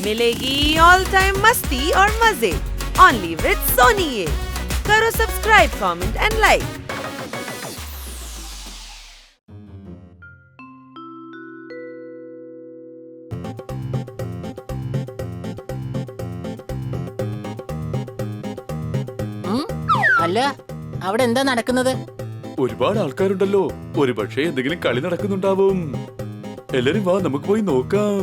मिलेगी all time मस्ती और मजे ओनली विद सोनी ये। करो सब्सक्राइब, कमेंट एंड लाइक। അല്ല, അവിടെ എന്താ നടക്കുന്നത്? ഒരുപാട് ആൾക്കാരുണ്ടല്ലോ, ഒരു പക്ഷേ എന്തെങ്കിലും കളി നടക്കുന്നുണ്ടാവും. എല്ലാരും വാ, നമുക്ക് പോയി നോക്കാം.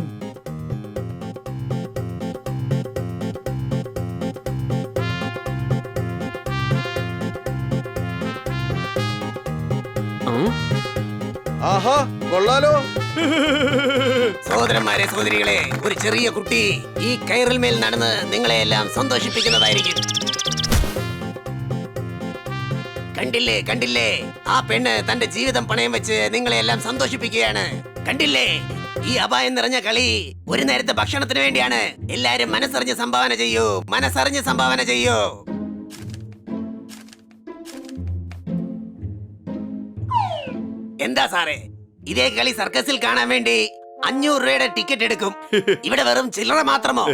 ആഹാ, കൊള്ളാലോ. സഹോദരന്മാരെ, സഹോദരികളെ, ഒരു ചെറിയ കുട്ടി ഈ കയറിൽ മേൽ നടന്ന് നിങ്ങളെ എല്ലാം സന്തോഷിപ്പിക്കുന്നതായിരിക്കും. കണ്ടില്ലേ, കണ്ടില്ലേ, ആ പെണ്ണ് തന്റെ ജീവിതം പണയം വെച്ച് നിങ്ങളെ എല്ലാം സന്തോഷിപ്പിക്കുകയാണ്. കണ്ടില്ലേ, ഈ അപായം നിറഞ്ഞ കളി ഒരു നേരത്തെ ഭക്ഷണത്തിന് വേണ്ടിയാണ്. എല്ലാരും മനസ്സറിഞ്ഞ് സംഭാവന ചെയ്യൂ, മനസ്സറിഞ്ഞ് സംഭാവന ചെയ്യൂ. എന്താ സാറേ, ഇതേ കളി സർക്കസിൽ കാണാൻ വേണ്ടി 500 രൂപയുടെ ടിക്കറ്റ് എടുക്കും. ഇവിടെ വെറും ചില്ലറ മാത്രമോ?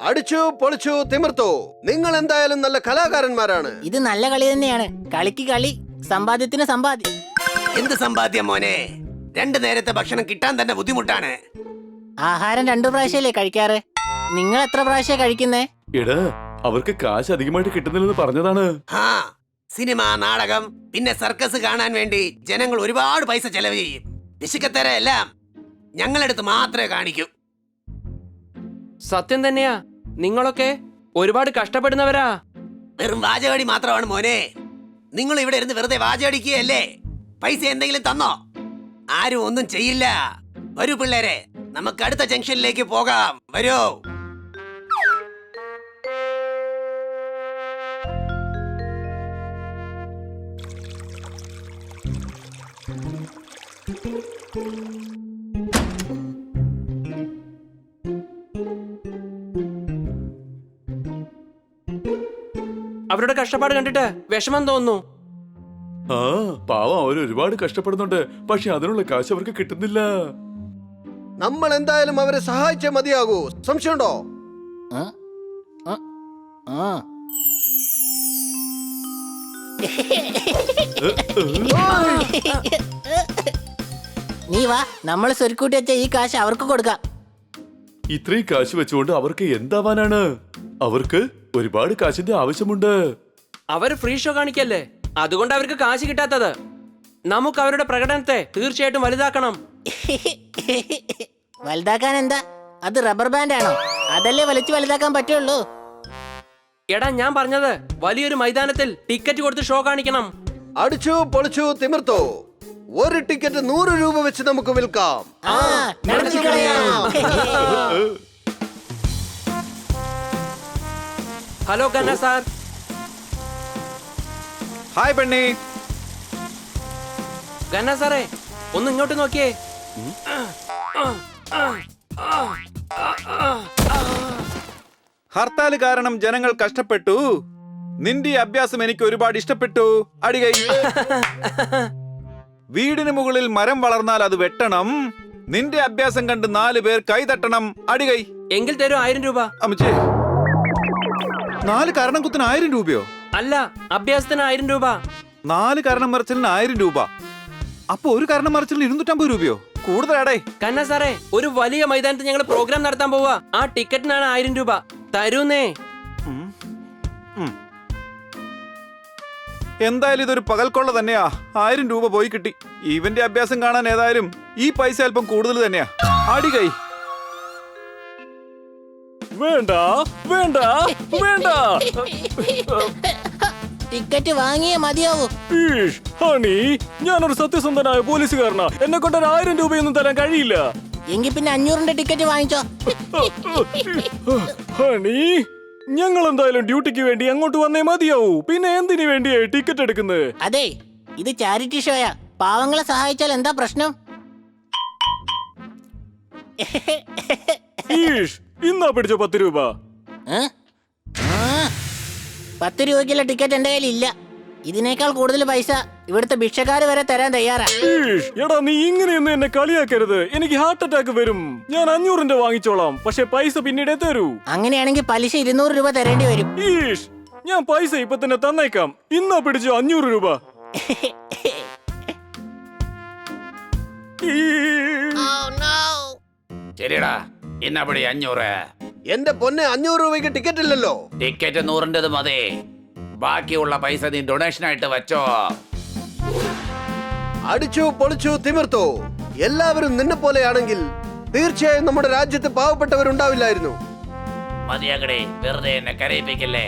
അടിച്ചു പൊളിച്ചു തിമിർത്തു. നിങ്ങൾ എന്തായാലും നല്ല കലാകാരന്മാരാണ്. ഇത് നല്ല കളി തന്നെയാണ്. കളിക്ക് കളി, സമ്പാദ്യത്തിന് സമ്പാദ്യം. എന്ത് സമ്പാദ്യം മോനെ? 2 നേരത്തെ ഭക്ഷണം കിട്ടാൻ തന്നെ ബുദ്ധിമുട്ടാണ്. ആഹാരം 2 പ്രാവശ്യമല്ലേ കഴിക്കാറ്? നിങ്ങൾ എത്ര പ്രാവശ്യം കഴിക്കുന്നേ? എടാ, അവർക്ക് കാശ് അധികമായിട്ട് കിട്ടുന്നില്ലെന്ന് പറഞ്ഞതാണ്. ആ, സിനിമ, നാടകം, പിന്നെ സർക്കസ് കാണാൻ വേണ്ടി ജനങ്ങൾ ഒരുപാട് പൈസ ചെലവ് ചെയ്യും. പിശുക്കത്തര എല്ലാം ഞങ്ങളെടുത്ത് മാത്രമേ കാണിക്കൂ. സത്യം തന്നെയാ, നിങ്ങളൊക്കെ ഒരുപാട് കഷ്ടപ്പെടുന്നവരാ. വെറും വാചകടി മാത്രമാണ് മോനെ. നിങ്ങൾ ഇവിടെ ഇരുന്ന് വെറുതെ വാചകടിക്കുകയല്ലേ? പൈസ എന്തെങ്കിലും തന്നോ? ആരും ഒന്നും ചെയ്യില്ല. വരൂ പിള്ളേരെ, നമുക്ക് അടുത്ത ജംഗ്ഷനിലേക്ക് പോകാം. വരൂ. അവരുടെ കഷ്ടപ്പാട് കണ്ടിട്ട് വിഷമം തോന്നുന്നു. ആ, പാവം, അവർ ഒരുപാട് കഷ്ടപ്പെടുന്നുണ്ട്. പക്ഷെ അതിനുള്ള കാശ് അവർക്ക് കിട്ടുന്നില്ല. നമ്മൾ എന്തായാലും അവരെ സഹായിച്ചേ മതിയാകൂ. സംശയമുണ്ടോ? നീ വാ, നമ്മൾ സ്വരുക്കൂട്ടി വെച്ച ഈ കാശ് അവർക്ക് കൊടുക്കാം. ഇത്രയും കാശ് വെച്ചുകൊണ്ട് അവർക്ക് എന്താവാനാണ്? അവർക്ക് ഒരുപാട് കാശിന്റെ ആവശ്യമുണ്ട്. അവര് ഫ്രീ ഷോ കാണിക്കല്ലേ, അതുകൊണ്ട് അവർക്ക് കാശ് കിട്ടാത്തത്. നമുക്ക് അവരുടെ പ്രകടനത്തെ തീർച്ചയായിട്ടും വലുതാക്കണം. വലുതാക്കാൻ എന്താ? അത് റബ്ബർ ബാൻഡ് ആണോ? അതല്ലേ വലിച്ചു വലുതാക്കാൻ പറ്റുള്ളൂ. എടാ, ഞാൻ പറഞ്ഞത് വലിയൊരു മൈതാനത്തിൽ ടിക്കറ്റ് കൊടുത്ത് ഷോ കാണിക്കണം. അടിച്ചു പൊളിച്ചു തിമിർത്തു. ഒരു ടിക്കറ്റ് 100 രൂപ വെച്ച് നമുക്ക് വിൽക്കാം. ഹലോ കന്ന സാർ. ഹായ് പെണ്ണി. ഗന്ന സാറേ, ഒന്ന് ഇങ്ങോട്ട് നോക്കിയേ. ഹർത്താൽ കാരണം ജനങ്ങൾ കഷ്ടപ്പെട്ടു. നിന്റെ ഈ അഭ്യാസം എനിക്ക് ഒരുപാട് ഇഷ്ടപ്പെട്ടു. അടികൈ. വീടിന് മുകളിൽ മരം വളർന്നാൽ അത് വെട്ടണം. നിന്റെ അഭ്യാസം കണ്ട് 4 പേർ കൈതട്ടണം. അടികൈ. എങ്കിൽ തരൂ 1000 രൂപ. അമ്മച്ചേ, 4 കാരണം കുത്തിന് 1000 രൂപയോ? അല്ല, അഭ്യാസത്തിന് 1000 രൂപ. 4 കാരണം മറിച്ചിലിന് 1000 രൂപ. അപ്പൊ ഒരു കാരണം മറിച്ചിലിന് 250 രൂപയോ? കൂടുതലാടേ. കന്ന സാറേ, ഒരു വലിയ മൈതാനത്ത് ഞങ്ങൾ പ്രോഗ്രാം നടത്താൻ പോവാ. ആ ടിക്കറ്റിനാണ് 1000 രൂപ. തരൂന്നേ. എന്തായാലും ഇതൊരു പകൽക്കൊള്ള തന്നെയാ. 1000 രൂപ പോയി കിട്ടി. ഇവന്റെ അഭ്യാസം കാണാൻ ഏതായാലും ഈ പൈസ അല്പം കൂടുതൽ തന്നെയാ. അടികൈ. വേണ്ട, വേണ്ട, വേണ്ട. ടിക്കറ്റ് വാങ്ങിയേ മതിയാവൂ. ഹണി, ഞാനൊരു സത്യസന്ധനായ പോലീസുകാരനാ. എന്നെ കൊണ്ട് 1000 രൂപയൊന്നും തരാൻ കഴിയില്ല. എങ്കിൽ പിന്നെ 500ന്റെ ടിക്കറ്റ് വാങ്ങിച്ചോ. ഹണി, ഞങ്ങൾ എന്തായാലും ഡ്യൂട്ടിക്ക് വേണ്ടി അങ്ങോട്ട് വന്നേ മതിയാവൂ. പിന്നെ എന്തിനു വേണ്ടിയായി ടിക്കറ്റ് എടുക്കുന്നത്? അതെ, ഇത് ചാരിറ്റി ഷോയാ. പാവങ്ങളെ സഹായിച്ചാൽ എന്താ പ്രശ്നം? ഈഷ്, ഇന്നാ പിടിച്ചോ 10 രൂപ. 10 രൂപയ്ക്കുള്ള ടിക്കറ്റ് എന്റെ കയ്യിലില്ല. ഇതിനേക്കാൾ കൂടുതൽ പൈസ ഇവിടുത്തെ ഭിക്ഷക്കാര് വരെ തരാൻ തയ്യാറാ. ഈഷ്, എടാ നീ ഇങ്ങനെയൊന്നും എന്നെ കളിയാക്കരുത്. എനിക്ക് ഹാർട്ട് അറ്റാക്ക് വരും. ഞാൻ 500 വാങ്ങിച്ചോളാം, പക്ഷെ പൈസ പിന്നീടേ തരൂ. അങ്ങനെയാണെങ്കിൽ പലിശ 200 രൂപ തരേണ്ടി വരും. ഈഷ്, ഞാൻ പൈസ ഇപ്പൊ തന്നെ തന്നേക്കാം. ഇന്നാ പിടിച്ചോ 500 രൂപ. ശരിയടാ, ഇന്നപ്പടി 500. എന്റെ പൊന്നെ 500 രൂപയ്ക്ക് ടിക്കറ്റ് ഇല്ലല്ലോ. ടിക്കറ്റ് 100 മതി. ബാക്കിയുള്ള പൈസ നീ ഡൊണേഷൻ ആയിട്ട് വെച്ചോ. അടിച്ചു പൊളിച്ചു തിമിർത്തു. എല്ലാവരും നിന്നെ പോലെയാണെങ്കിൽ തീർച്ചയായും നമ്മുടെ രാജ്യത്ത് പാവപ്പെട്ടവരുണ്ടാവില്ലായിരുന്നു. മതിയാകടെ, വെറുതെ എന്നെ കരയിപ്പിക്കല്ലേ.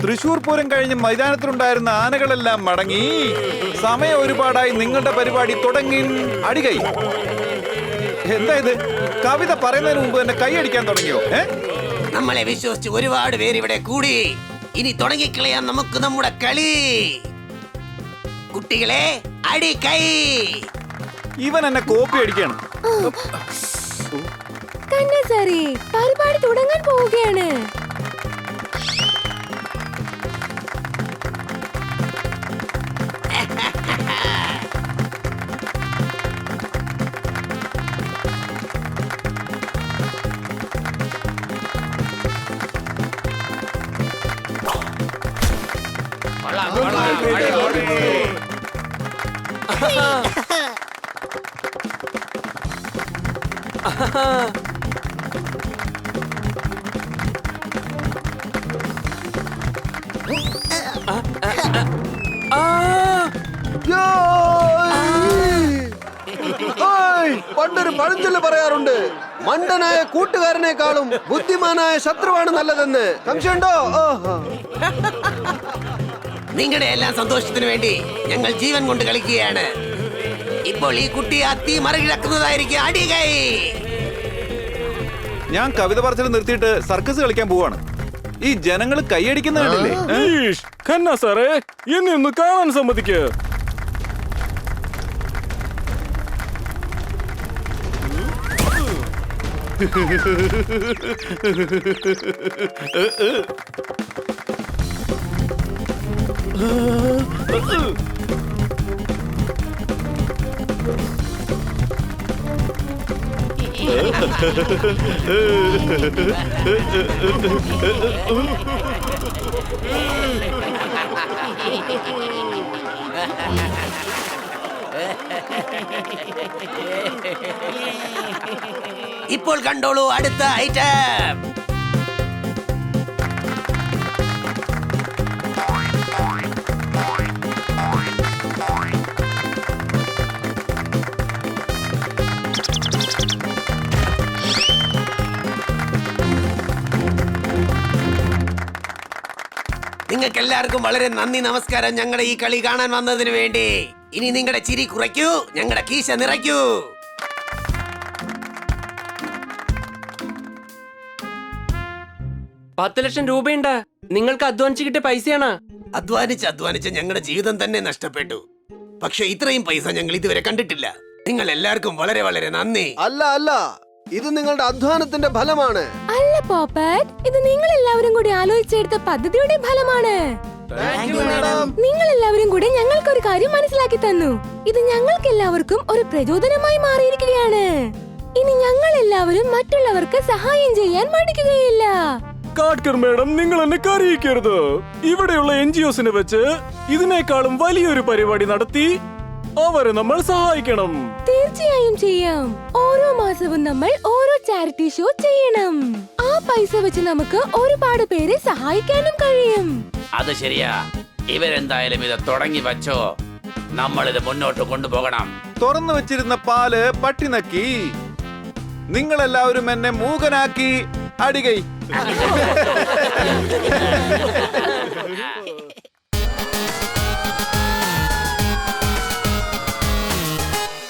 തൃശൂർ പൂരം കഴിഞ്ഞ് മൈതാനത്തിലുണ്ടായിരുന്ന ആനകളെല്ലാം മടങ്ങി. സമയം ഒരുപാടായി. നിങ്ങളുടെ പരിപാടി തുടങ്ങി. അടികൈ. എന്താ ഇത്? കവിത പറയുന്നതിന് മുമ്പ് തന്നെ കൈയടിക്കാൻ തുടങ്ങിയോ? നമ്മളെ വിശ്വസിച്ച് ഒരുപാട് പേര് ഇവിടെ കൂടി. ഇനി തുടങ്ങിക്കളയാൻ നമുക്ക് നമ്മുടെ കളി. കുട്ടികളെ, അടി കൈ. ഇവൻ എന്നെ കോപ്പി അടിക്കണം. കണ്ണസാരി, പരിപാടി തുടങ്ങാൻ പോവുകയാണ്. പണ്ടൊരു പഴഞ്ചൊല്ല് പറയാറുണ്ട്, മണ്ടനായ കൂട്ടുകാരനേക്കാളും ബുദ്ധിമാനായ ശത്രുവാണ് നല്ലതെന്ന്. സംശയമുണ്ടോ? നിങ്ങളുടെ എല്ലാം സന്തോഷത്തിന് വേണ്ടി ഞങ്ങൾ ജീവൻ കൊണ്ട് കളിക്കുകയാണ്. ഇപ്പോൾ ഈ കുട്ടി ആ തീ മറികിടക്കുന്നതായിരിക്കും. അടി കൈ. ഞാൻ കവിത പറച്ചിൽ നിർത്തിയിട്ട് സർക്കസ് കളിക്കാൻ പോവാണ്. ഈ ജനങ്ങൾ കൈയടിക്കുന്ന കണ്ടില്ലേ? ഈഷ്, ഖന്ന സാറേ, എന്നെ ഒന്ന് കാണാൻ സമ്മതിക്ക്. ഇപ്പോൾ കണ്ടോളൂ അടുത്ത ഐറ്റം. നിങ്ങൾക്ക് എല്ലാവർക്കും വളരെ നന്ദി, നമസ്കാരം. ഞങ്ങളുടെ ഈ കളി കാണാൻ വന്നതിന് വേണ്ടി. ഇനി നിങ്ങളുടെ ചിരി കുറയ്ക്കൂ, ഞങ്ങളുടെ കീശ നിറയ്ക്കൂ. ₹10 ലക്ഷം നിങ്ങൾക്ക് അധ്വാനിച്ച് കിട്ടിയ പൈസയാണ്. അധ്വാനിച്ച് ഞങ്ങളുടെ ജീവിതം തന്നെ നഷ്ടപ്പെട്ടു. പക്ഷെ ഇത്രയും പൈസ ഞങ്ങൾ ഇതുവരെ കണ്ടിട്ടില്ല. നിങ്ങൾ എല്ലാവർക്കും വളരെ വളരെ നന്ദി. അല്ല, ഇത് നിങ്ങളുടെ അധ്വാനത്തിന്റെ ഫലമാണ്. അല്ല പോപ്പറ്റ്, ഇത് നിങ്ങൾ എല്ലാവരും കൂടി ആലോചിച്ചെടുത്ത പദ്ധതിയുടെ ഫലമാണ്. നിങ്ങൾ എല്ലാവരും കൂടി ഞങ്ങൾക്ക് ഒരു കാര്യം മനസ്സിലാക്കി തന്നു. ഇത് ഞങ്ങൾക്ക് എല്ലാവർക്കും ഒരു പ്രചോദനമായി മാറിയിരിക്കുകയാണ്. ഇനി ഞങ്ങൾ എല്ലാവരും മറ്റുള്ളവർക്ക് സഹായം ചെയ്യാൻ മടിക്കുകയില്ല. കാട്കർ മേഡം, നിങ്ങൾ എന്നെ കരയിക്കരുത്. ഇവിടെയുള്ള NGOസിനെ വെച്ച് ഇതിനേക്കാളും വലിയൊരു പരിപാടി നടത്തി അവരെ നമ്മൾ സഹായിക്കണം. തീർച്ചയായും ചെയ്യാം. ഓരോ മാസവും നമ്മൾ ഓരോ ചാരിറ്റി ഷോ ചെയ്യണം. ആ പൈസ വെച്ച് നമുക്ക് ഒരുപാട് പേരെ സഹായിക്കാനും കഴിയും. അത് ശരിയാ. ഇവരെന്തായാലും ഇത് തുടങ്ങി വച്ചോ. നമ്മളിത് മുന്നോട്ട് കൊണ്ടുപോകണം. തുറന്നു വെച്ചിരുന്ന പാല് പട്ടി നക്കി. നിങ്ങളെല്ലാവരും എന്നെ മൂകനാക്കി. അടികൈ.